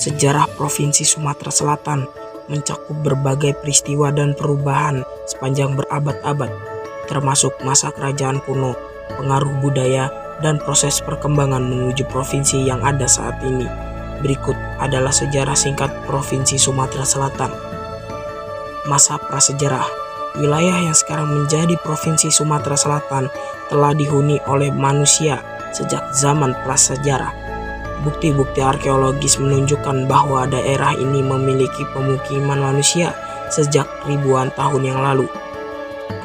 Sejarah Provinsi Sumatera Selatan mencakup berbagai peristiwa dan perubahan sepanjang berabad-abad, termasuk masa kerajaan kuno, pengaruh budaya, dan proses perkembangan menuju provinsi yang ada saat ini. Berikut adalah sejarah singkat Provinsi Sumatera Selatan. Masa prasejarah. Wilayah yang sekarang menjadi Provinsi Sumatera Selatan telah dihuni oleh manusia sejak zaman prasejarah. Bukti-bukti arkeologis menunjukkan bahwa daerah ini memiliki pemukiman manusia sejak ribuan tahun yang lalu.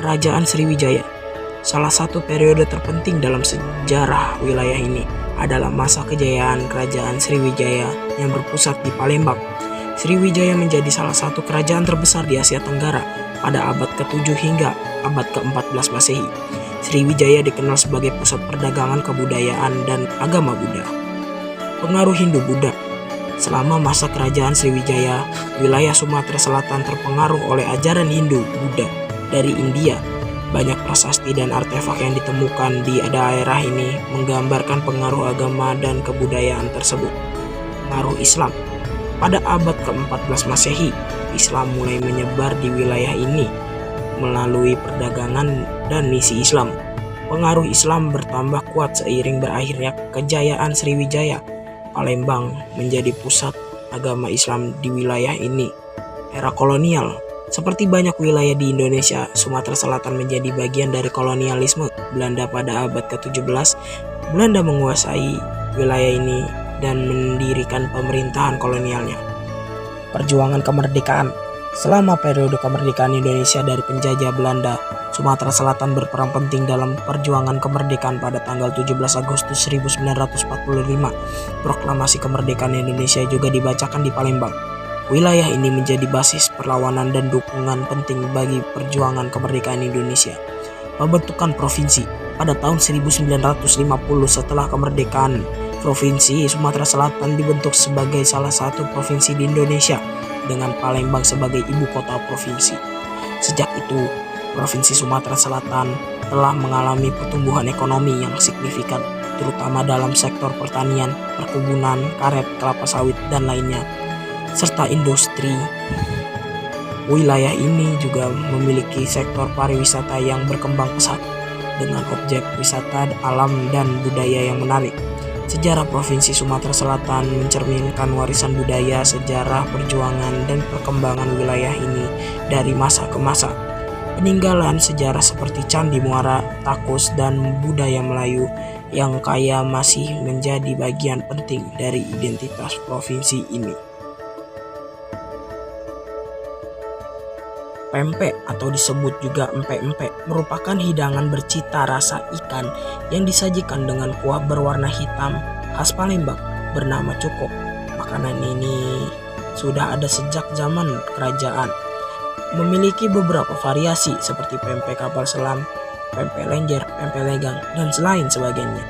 Kerajaan Sriwijaya. Salah satu periode terpenting dalam sejarah wilayah ini adalah masa kejayaan Kerajaan Sriwijaya yang berpusat di Palembang. Sriwijaya menjadi salah satu kerajaan terbesar di Asia Tenggara pada abad ke-7 hingga abad ke-14 Masehi. Sriwijaya dikenal sebagai pusat perdagangan, kebudayaan, dan agama Buddha. Pengaruh Hindu-Buddha. Selama masa kerajaan Sriwijaya, wilayah Sumatera Selatan terpengaruh oleh ajaran Hindu-Buddha dari India. Banyak prasasti dan artefak yang ditemukan di daerah ini menggambarkan pengaruh agama dan kebudayaan tersebut. Pengaruh Islam. Pada abad ke-14 Masehi, Islam mulai menyebar di wilayah ini melalui perdagangan dan misi Islam. Pengaruh Islam bertambah kuat seiring berakhirnya kejayaan Sriwijaya. Palembang menjadi pusat agama Islam di wilayah ini. Era kolonial. Seperti banyak wilayah di Indonesia, Sumatera Selatan menjadi bagian dari kolonialisme Belanda pada abad ke-17. Belanda menguasai wilayah ini dan mendirikan pemerintahan kolonialnya. Perjuangan kemerdekaan. Selama periode kemerdekaan Indonesia dari penjajah Belanda, Sumatera Selatan berperan penting dalam perjuangan kemerdekaan. Pada tanggal 17 Agustus 1945, proklamasi kemerdekaan Indonesia juga dibacakan di Palembang. Wilayah ini menjadi basis perlawanan dan dukungan penting bagi perjuangan kemerdekaan Indonesia. Pembentukan provinsi. Pada tahun 1950 setelah kemerdekaan, Provinsi Sumatera Selatan dibentuk sebagai salah satu provinsi di Indonesia dengan Palembang sebagai ibu kota provinsi. Sejak itu, Provinsi Sumatera Selatan telah mengalami pertumbuhan ekonomi yang signifikan, terutama dalam sektor pertanian, perkebunan, karet, kelapa sawit, dan lainnya, serta industri. Wilayah ini juga memiliki sektor pariwisata yang berkembang pesat dengan objek wisata alam dan budaya yang menarik. Sejarah Provinsi Sumatera Selatan mencerminkan warisan budaya, sejarah, perjuangan, dan perkembangan wilayah ini dari masa ke masa. Peninggalan sejarah seperti Candi Muara, Takus, dan budaya Melayu yang kaya masih menjadi bagian penting dari identitas provinsi ini. Pempek atau disebut juga empek-empek merupakan hidangan bercita rasa ikan yang disajikan dengan kuah berwarna hitam khas Palembang bernama cuko. Makanan ini sudah ada sejak zaman kerajaan. Memiliki beberapa variasi seperti pempek kapal selam, pempek lenjer, pempek legang, dan lain sebagainya.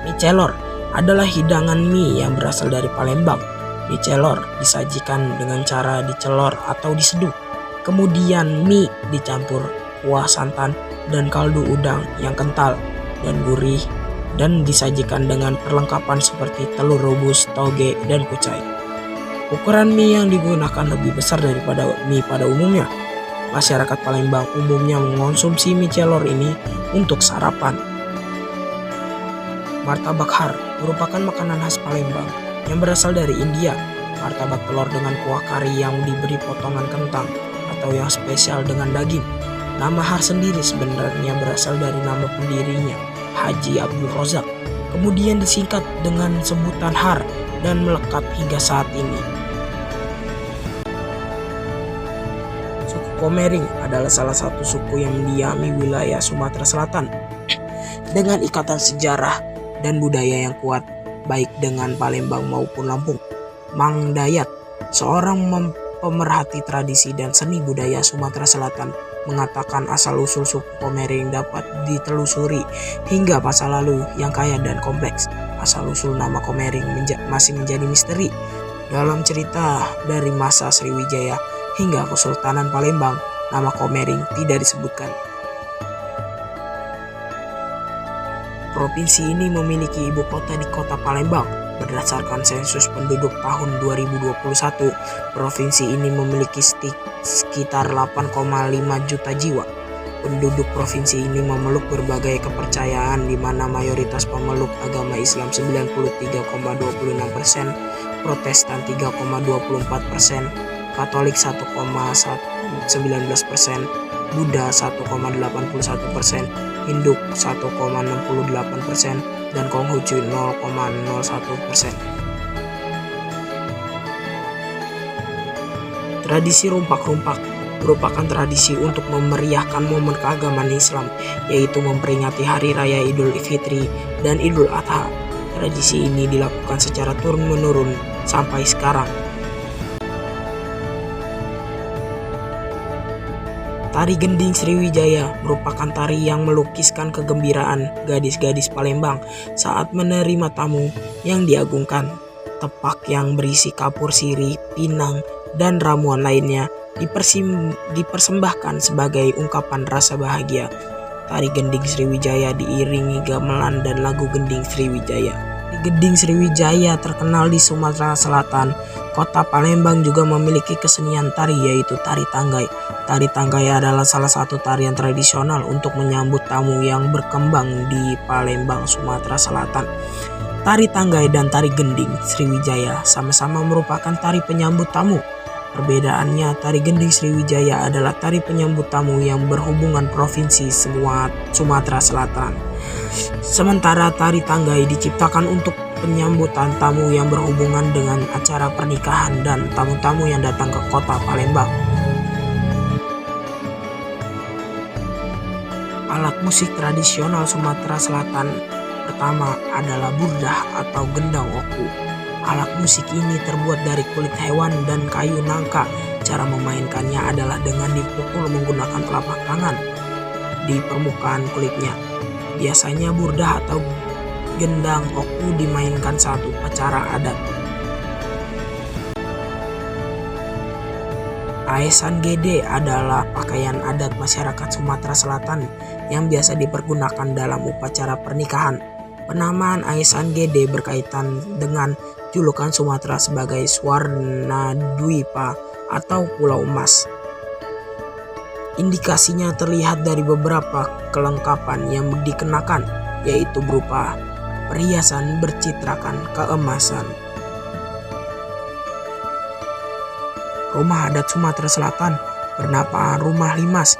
Mie celor adalah hidangan mie yang berasal dari Palembang. Mie celor disajikan dengan cara dicelor atau diseduh. Kemudian mie dicampur kuah santan dan kaldu udang yang kental dan gurih dan disajikan dengan perlengkapan seperti telur rebus, toge, dan kucai. Ukuran mie yang digunakan lebih besar daripada mie pada umumnya. Masyarakat Palembang umumnya mengonsumsi mie celor ini untuk sarapan. Martabak har merupakan makanan khas Palembang yang berasal dari India. Martabak telur dengan kuah kari yang diberi potongan kentang atau yang spesial dengan daging. Nama har sendiri sebenarnya berasal dari nama pendirinya, Haji Abdul Rozak. Kemudian disingkat dengan sebutan har dan melekat hingga saat ini. Suku Komering adalah salah satu suku yang mendiami wilayah Sumatera Selatan dengan ikatan sejarah dan budaya yang kuat baik dengan Palembang maupun Lampung. Mang Dayat, seorang pemerhati tradisi dan seni budaya Sumatera Selatan, mengatakan asal-usul suku Komering dapat ditelusuri hingga masa lalu yang kaya dan kompleks. Asal-usul nama Komering masih menjadi misteri. Dalam cerita dari masa Sriwijaya hingga Kesultanan Palembang, nama Komering tidak disebutkan. Provinsi ini memiliki ibu kota di kota Palembang. Berdasarkan sensus penduduk tahun 2021, provinsi ini memiliki sekitar 8,5 juta jiwa. Penduduk provinsi ini memeluk berbagai kepercayaan di mana mayoritas pemeluk agama Islam 93,26%, Protestan 3,24%, Katolik 1,19%, Buddha 1,81%, Hindu 1,68%, dan Konghucu 0,01%. Tradisi rumpak-rumpak merupakan tradisi untuk memeriahkan momen keagamaan Islam, yaitu memperingati Hari Raya Idul Fitri dan Idul Adha. Tradisi ini dilakukan secara turun-menurun sampai sekarang. Tari Gending Sriwijaya merupakan tari yang melukiskan kegembiraan gadis-gadis Palembang saat menerima tamu yang diagungkan. Tepak yang berisi kapur sirih, pinang, dan ramuan lainnya dipersembahkan sebagai ungkapan rasa bahagia. Tari Gending Sriwijaya diiringi gamelan dan lagu Gending Sriwijaya. Gending Sriwijaya terkenal di Sumatera Selatan. Kota Palembang juga memiliki kesenian tari, yaitu tari tanggai. Tari tanggai adalah salah satu tarian tradisional untuk menyambut tamu yang berkembang di Palembang, Sumatera Selatan. Tari tanggai dan tari Gending Sriwijaya sama-sama merupakan tari penyambut tamu. Perbedaannya, tari Gending Sriwijaya adalah tari penyambut tamu yang berhubungan provinsi Sumatera Selatan. Sementara tari tanggai diciptakan untuk penyambutan tamu yang berhubungan dengan acara pernikahan dan tamu-tamu yang datang ke kota Palembang. Alat musik tradisional Sumatera Selatan pertama adalah burdah atau gendang oku. Alat musik ini terbuat dari kulit hewan dan kayu nangka. Cara memainkannya adalah dengan dipukul menggunakan telapak tangan di permukaan kulitnya. Biasanya burdah atau gendang oku dimainkan saat upacara adat. Aesan Gede adalah pakaian adat masyarakat Sumatera Selatan yang biasa dipergunakan dalam upacara pernikahan. Penamaan Aesan Gede berkaitan dengan julukan Sumatera sebagai Swarnadwipa atau Pulau Emas. Indikasinya terlihat dari beberapa kelengkapan yang dikenakan, yaitu berupa perhiasan bercitrakan keemasan. Rumah adat Sumatera Selatan bernama Rumah Limas.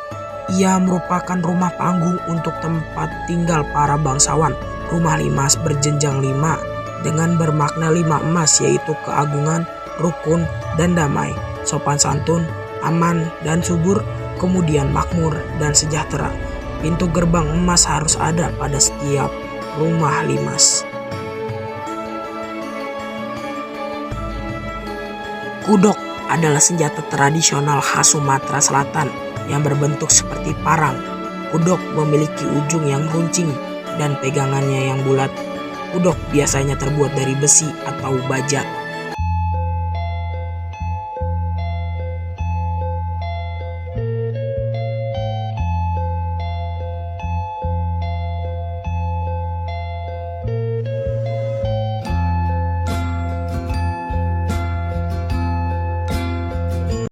Ia merupakan rumah panggung untuk tempat tinggal para bangsawan. Rumah Limas berjenjang 5 dengan bermakna 5 emas, yaitu keagungan, rukun, dan damai, sopan santun, aman, dan subur, kemudian makmur dan sejahtera. Pintu gerbang emas harus ada pada setiap rumah limas. Kudok adalah senjata tradisional khas Sumatera Selatan yang berbentuk seperti parang. Kudok memiliki ujung yang runcing dan pegangannya yang bulat. Kudok biasanya terbuat dari besi atau baja.